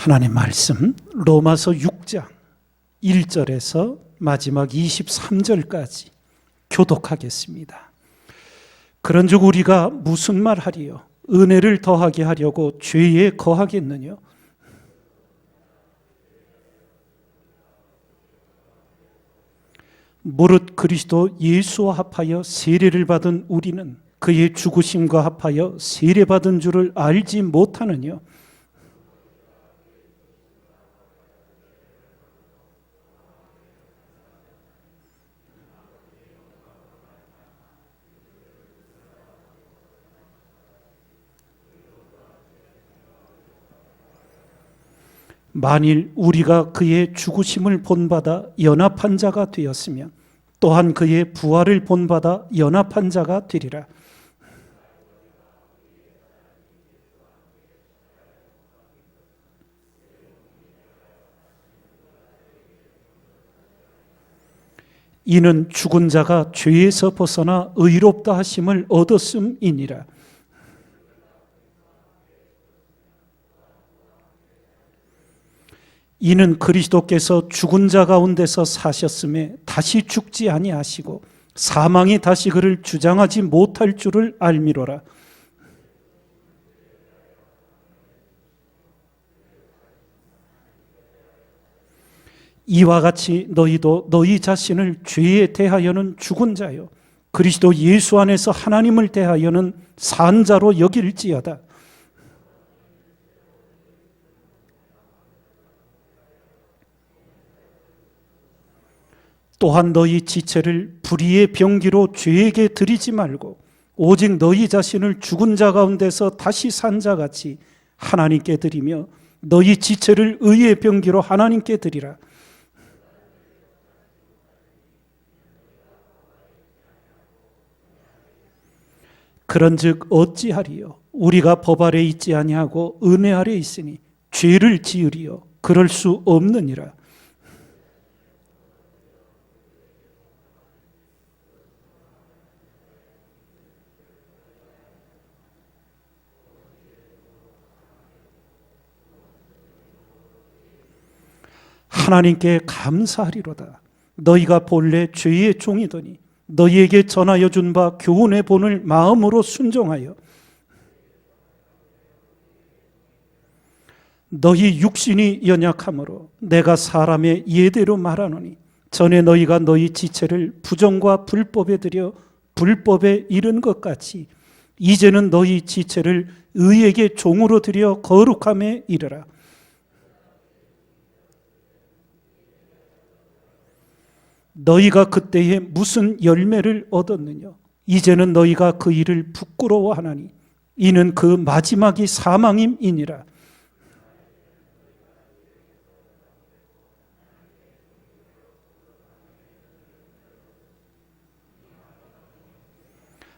하나님 말씀 로마서 6장 1절에서 마지막 23절까지 교독하겠습니다. 그런즉 우리가 무슨 말하리요? 은혜를 더하게 하려고 죄에 거하겠느냐? 무릇 그리스도 예수와 합하여 세례를 받은 우리는 그의 죽으심과 합하여 세례받은 줄을 알지 못하느냐? 만일 우리가 그의 죽으심을 본받아 연합한 자가 되었으면 또한 그의 부활을 본받아 연합한 자가 되리라. 이는 죽은 자가 죄에서 벗어나 의롭다 하심을 얻었음이니라. 이는 그리스도께서 죽은 자 가운데서 사셨음에 다시 죽지 아니하시고 사망이 다시 그를 주장하지 못할 줄을 알미로라. 이와 같이 너희도 너희 자신을 죄에 대하여는 죽은 자요 그리스도 예수 안에서 하나님을 대하여는 산 자로 여길지어다. 또한 너희 지체를 불의의 병기로 죄에게 드리지 말고 오직 너희 자신을 죽은 자 가운데서 다시 산 자같이 하나님께 드리며 너희 지체를 의의 병기로 하나님께 드리라. 그런즉 어찌하리요? 우리가 법 아래 있지 아니하고 은혜 아래 있으니 죄를 지으리요? 그럴 수 없느니라. 하나님께 감사하리로다. 너희가 본래 죄의 종이더니 너희에게 전하여 준 바 교훈의 본을 마음으로 순종하여 너희 육신이 연약하므로 내가 사람의 예대로 말하노니 전에 너희가 너희 지체를 부정과 불법에 들여 불법에 이른 것 같이 이제는 너희 지체를 의에게 종으로 들여 거룩함에 이르라. 너희가 그때에 무슨 열매를 얻었느냐? 이제는 너희가 그 일을 부끄러워하나니 이는 그 마지막이 사망임이니라.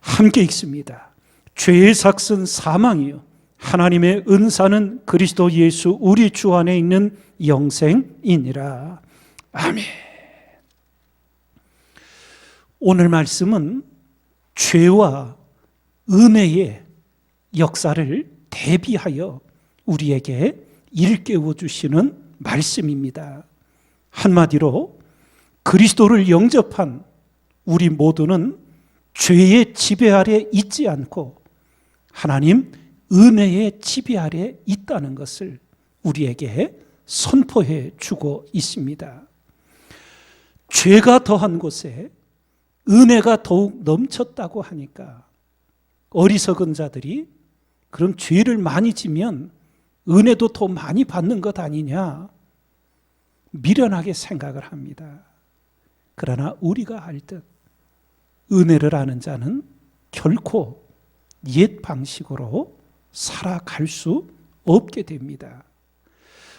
함께 읽습니다. 죄의 삭은 사망이요 하나님의 은사는 그리스도 예수 우리 주 안에 있는 영생이니라. 아멘. 오늘 말씀은 죄와 은혜의 역사를 대비하여 우리에게 일깨워 주시는 말씀입니다. 한마디로 그리스도를 영접한 우리 모두는 죄의 지배 아래 있지 않고 하나님 은혜의 지배 아래 있다는 것을 우리에게 선포해 주고 있습니다. 죄가 더한 곳에 은혜가 더욱 넘쳤다고 하니까 어리석은 자들이 그럼 죄를 많이 지면 은혜도 더 많이 받는 것 아니냐 미련하게 생각을 합니다. 그러나 우리가 알듯 은혜를 아는 자는 결코 옛 방식으로 살아갈 수 없게 됩니다.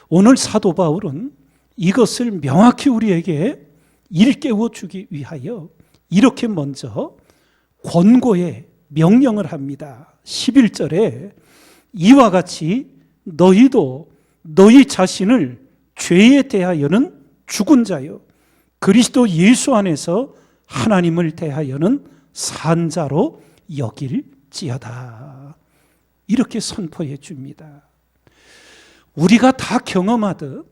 오늘 사도 바울은 이것을 명확히 우리에게 일깨워 주기 위하여 이렇게 먼저 권고의 명령을 합니다. 11절에 이와 같이 너희도 너희 자신을 죄에 대하여는 죽은 자요 그리스도 예수 안에서 하나님을 대하여는 산 자로 여길지어다. 이렇게 선포해 줍니다. 우리가 다 경험하듯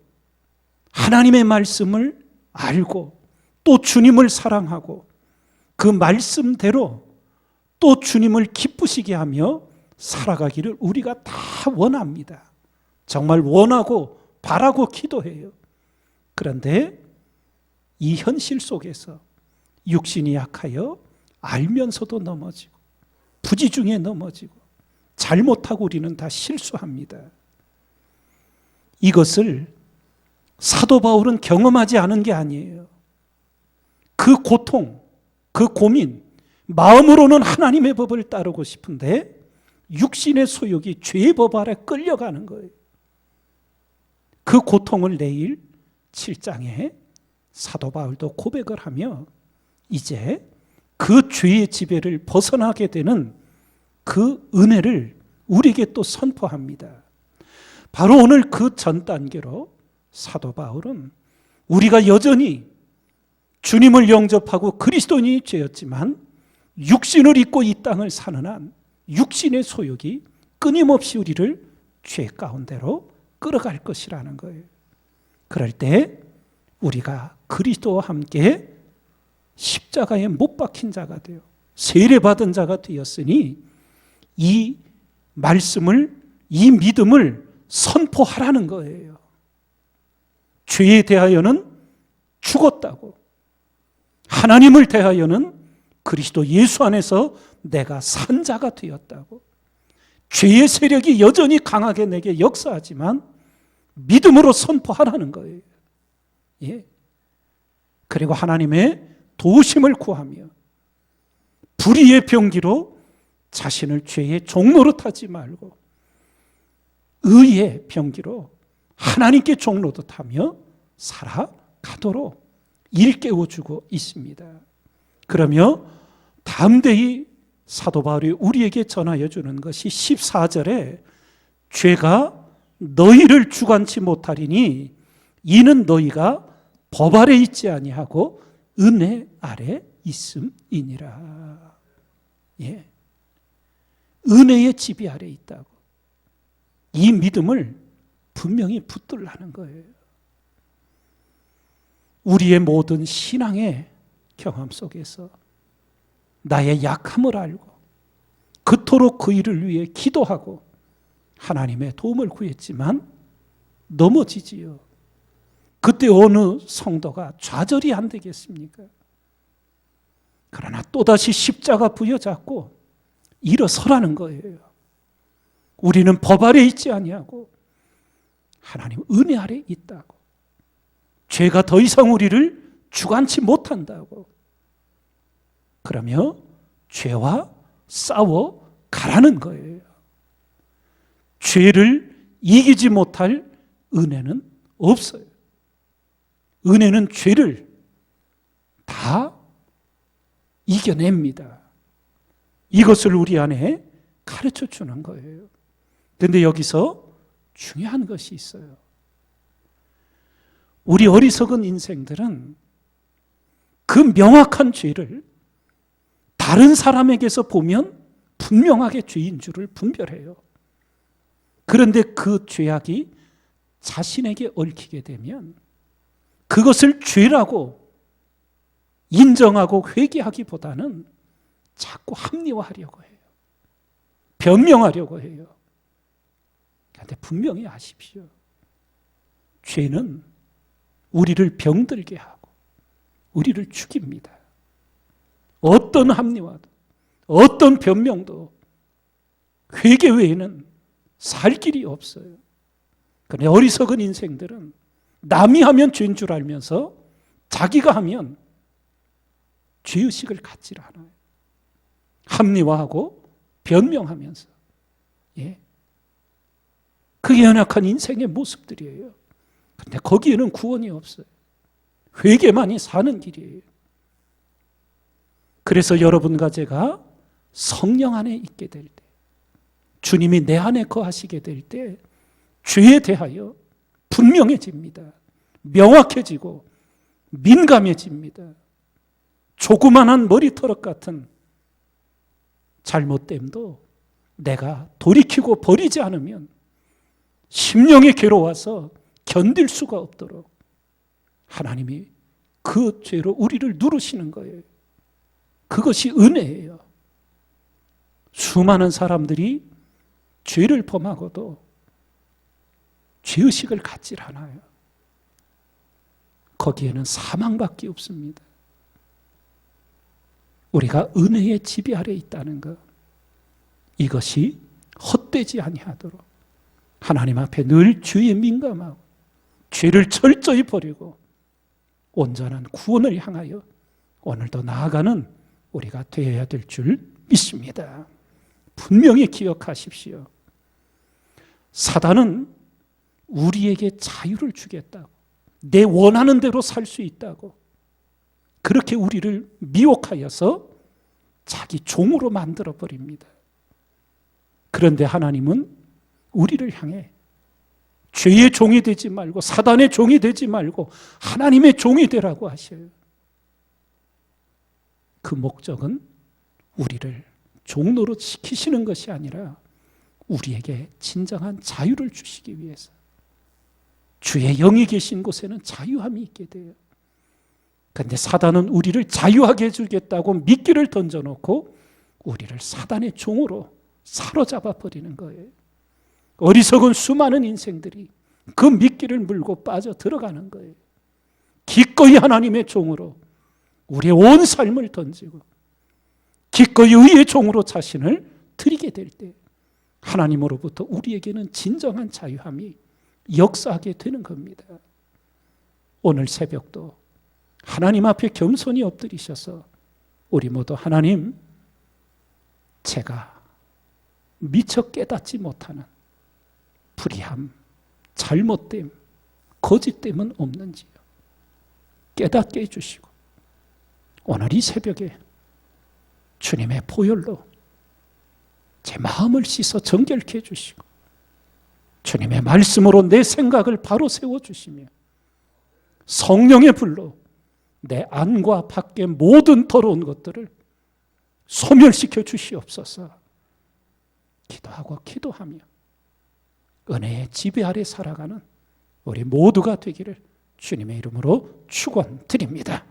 하나님의 말씀을 알고 또 주님을 사랑하고 그 말씀대로 또 주님을 기쁘시게 하며 살아가기를 우리가 다 원합니다. 정말 원하고 바라고 기도해요. 그런데 이 현실 속에서 육신이 약하여 알면서도 넘어지고 부지 중에 넘어지고 잘못하고 우리는 다 실수합니다. 이것을 사도 바울은 경험하지 않은 게 아니에요. 그 고통, 그 고민, 마음으로는 하나님의 법을 따르고 싶은데 육신의 소욕이 죄의 법 아래 끌려가는 거예요. 그 고통을 내일 7장에 사도 바울도 고백을 하며 이제 그 죄의 지배를 벗어나게 되는 그 은혜를 우리에게 또 선포합니다. 바로 오늘 그 전 단계로 사도 바울은 우리가 여전히 주님을 영접하고 그리스도인이 되었지만 육신을 입고 이 땅을 사는 한 육신의 소욕이 끊임없이 우리를 죄 가운데로 끌어갈 것이라는 거예요. 그럴 때 우리가 그리스도와 함께 십자가에 못 박힌 자가 되어 세례받은 자가 되었으니 이 말씀을, 이 믿음을 선포하라는 거예요. 죄에 대하여는 죽었다고, 하나님을 대하여는 그리스도 예수 안에서 내가 산 자가 되었다고, 죄의 세력이 여전히 강하게 내게 역사하지만 믿음으로 선포하라는 거예요. 예. 그리고 하나님의 도우심을 구하며 불의의 병기로 자신을 죄의 종로로 타지 말고 의의 병기로 하나님께 종로도 타며 살아가도록 일깨워주고 있습니다. 그러며 담대히 사도 바울이 우리에게 전하여 주는 것이 14절에 죄가 너희를 주관치 못하리니 이는 너희가 법 아래 있지 아니하고 은혜 아래 있음이니라. 예. 은혜의 지배 아래 있다고. 이 믿음을 분명히 붙들라는 거예요. 우리의 모든 신앙의 경험 속에서 나의 약함을 알고 그토록 그 일을 위해 기도하고 하나님의 도움을 구했지만 넘어지지요. 그때 어느 성도가 좌절이 안 되겠습니까? 그러나 또다시 십자가 부여잡고 일어서라는 거예요. 우리는 법 아래 있지 아니하고 하나님 은혜 아래 있다고. 죄가 더 이상 우리를 주관치 못한다고. 그러며 죄와 싸워 가라는 거예요. 죄를 이기지 못할 은혜는 없어요. 은혜는 죄를 다 이겨냅니다. 이것을 우리 안에 가르쳐 주는 거예요. 그런데 여기서 중요한 것이 있어요. 우리 어리석은 인생들은 그 명확한 죄를 다른 사람에게서 보면 분명하게 죄인 줄을 분별해요. 그런데 그 죄악이 자신에게 얽히게 되면 그것을 죄라고 인정하고 회개하기보다는 자꾸 합리화하려고 해요. 변명하려고 해요. 그런데 분명히 아십시오. 죄는 우리를 병들게 하고 우리를 죽입니다. 어떤 합리화도 어떤 변명도 회개 외에는 살 길이 없어요. 그런데 어리석은 인생들은 남이 하면 죄인 줄 알면서 자기가 하면 죄의식을 갖질 않아요. 합리화하고 변명하면서. 예. 그게 연약한 인생의 모습들이에요. 그런데 거기에는 구원이 없어요. 회개만이 사는 길이에요. 그래서 여러분과 제가 성령 안에 있게 될 때, 주님이 내 안에 거하시게 될 때 죄에 대하여 분명해집니다. 명확해지고 민감해집니다. 조그만한 머리털럭 같은 잘못됨도 내가 돌이키고 버리지 않으면 심령이 괴로워서 견딜 수가 없도록 하나님이 그 죄로 우리를 누르시는 거예요. 그것이 은혜예요. 수많은 사람들이 죄를 범하고도 죄의식을 갖질 않아요. 거기에는 사망밖에 없습니다. 우리가 은혜의 지배 아래 있다는 것, 이것이 헛되지 아니하도록 하나님 앞에 늘 죄에 민감하고 죄를 철저히 버리고 온전한 구원을 향하여 오늘도 나아가는 우리가 되어야 될 줄 믿습니다. 분명히 기억하십시오. 사단은 우리에게 자유를 주겠다고, 내 원하는 대로 살 수 있다고 그렇게 우리를 미혹하여서 자기 종으로 만들어버립니다. 그런데 하나님은 우리를 향해 죄의 종이 되지 말고 사단의 종이 되지 말고 하나님의 종이 되라고 하셔요. 그 목적은 우리를 종노릇 시키시는 것이 아니라 우리에게 진정한 자유를 주시기 위해서. 주의 영이 계신 곳에는 자유함이 있게 돼요. 그런데 사단은 우리를 자유하게 해주겠다고 미끼를 던져놓고 우리를 사단의 종으로 사로잡아 버리는 거예요. 어리석은 수많은 인생들이 그 미끼를 물고 빠져 들어가는 거예요. 기꺼이 하나님의 종으로 우리의 온 삶을 던지고 기꺼이 의의 종으로 자신을 드리게 될 때 하나님으로부터 우리에게는 진정한 자유함이 역사하게 되는 겁니다. 오늘 새벽도 하나님 앞에 겸손히 엎드리셔서 우리 모두 하나님, 제가 미처 깨닫지 못하는 불의함, 잘못됨, 거짓됨은 없는지요. 깨닫게 해주시고 오늘 이 새벽에 주님의 보혈로 제 마음을 씻어 정결케 해주시고 주님의 말씀으로 내 생각을 바로 세워주시며 성령의 불로 내 안과 밖의 모든 더러운 것들을 소멸시켜 주시옵소서. 기도하고 기도하며 은혜의 지배 아래 살아가는 우리 모두가 되기를 주님의 이름으로 축원드립니다.